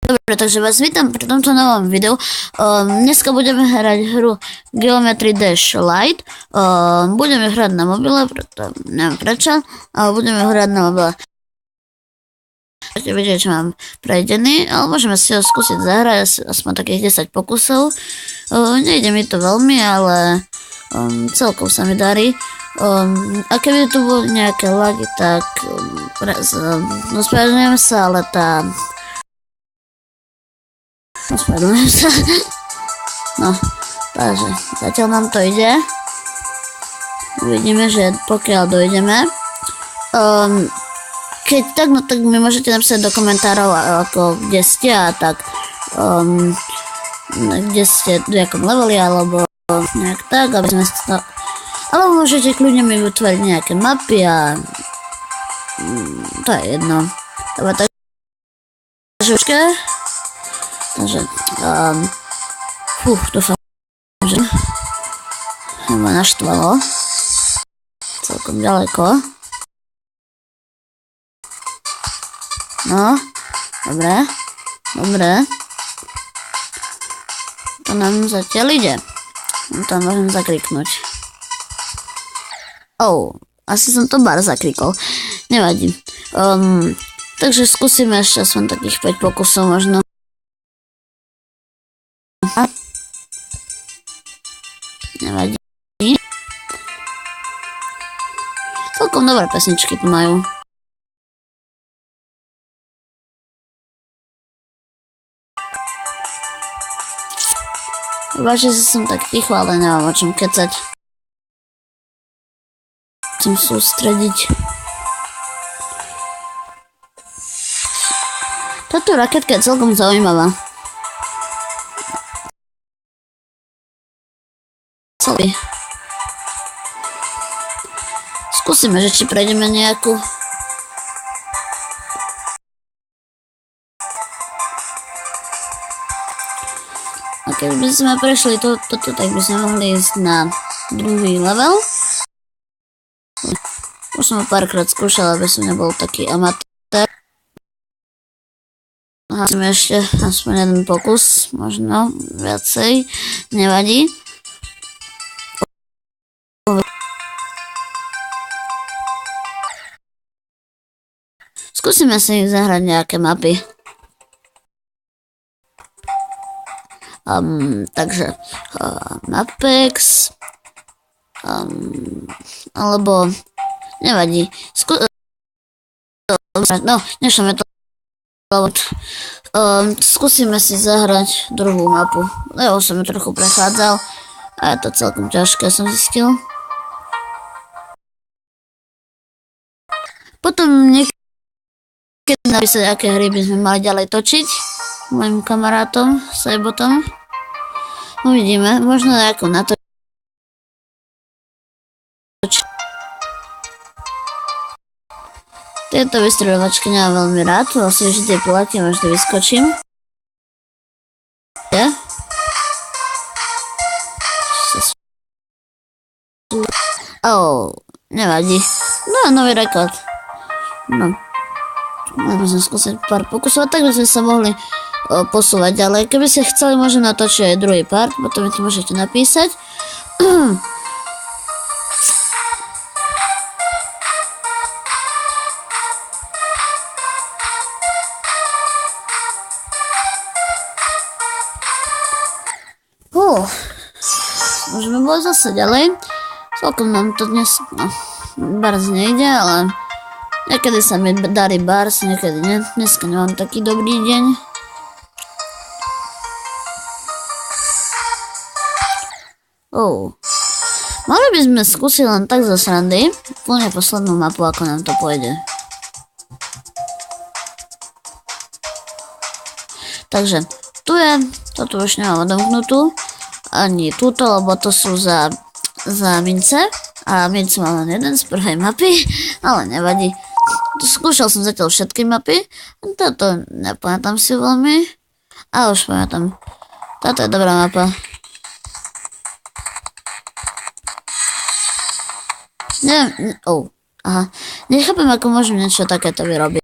Dobre, takže vás vítam pri tomto novom videu. Dneska budeme hrať hru Geometry Dash Lite. Budeme hrať na mobile, preto neviem prečo, ale budeme hrať na mobile. Budete vidieť, čo mám prejdený, ale môžeme si ho skúsiť zahrať, aspoň takých 10 pokusov. Nejde mi to veľmi, ale celkom sa mi darí. A keby tu boli nejaké lagy, tak ospravedlňujem sa, ale ospravedlňujem sa. No, takže zatiaľ nám to ide. Uvidíme, že pokiaľ dojdeme. Keď tak, no tak mi môžete napísať do komentárov, ako kde ste a tak, kde ste, v jakom leveli, alebo nejak tak, aby sme to... Alebo môžete kľudne mi vytvoriť nejaké mapy a... to je jedno. Dobre, takže... dúfam, že... ma naštvalo. Celkom ďaleko. No, dobre. To nám zatiaľ ide. Tam môžem zakliknúť. Asi som to bar zakrikol. Nevadí. Takže skúsime ešte aspoň takých 5 pokusov možno. Nevadí. Celkom dobré pesničky tu majú. Vážne, že som tak ticho, ale nemám o čom kecať. Chcem sústrediť. Táto raketka je celkom zaujímavá. Skúsime, že či prejdeme nejakú. A keď by sme prešli toto, tak by sme mohli ísť na druhý level. Už som ho párkrát skúšal, aby som nebol taký amatér. Hásime ešte aspoň jeden pokus, možno viacej, nevadí. Skúsime si zahrať nejaké mapy. Takže Mapex alebo nevadí. No, nešlo mi to. Skúsime si zahrať druhú mapu. Ja už som ju trochu prechádzal a je to celkom ťažké, som zistil. Potom niekedy napísať, aké hry by sme mali ďalej točiť mojim kamarátom, Sajbotom. Uvidíme, možno nejakú natočiť. Tieto vystreľovačky nemám veľmi rád, vlastne vždy platím, až to vyskočím. Nevadí. No, nový rekord. No. Môžeme sme skúsiť pár pokusov, tak by sme sa mohli posúvať ďalej. Keby ste chceli, môžem natočiť aj druhý part, potom mi to môžete napísať. Môžeme bolo zase ďalej. Celkom nám to dnes bars nejde, ale niekedy sa mi darí bars, niekedy nie. Dneska nemám taký dobrý deň. Mali by sme skúsiť len tak zo srandy. Plne poslednú mapu, ako nám to pôjde. Takže tu je, toto už nemám odomknutú. Ani túto, lebo to sú za mince. A mince mám len jeden z prvej mapy, ale nevadí. Skúšal som zatiaľ všetky mapy. Toto nepamätám si veľmi. A už pamätám. Táto je dobrá mapa. Neviem, nechápem, ako môžem niečo takéto vyrobiť.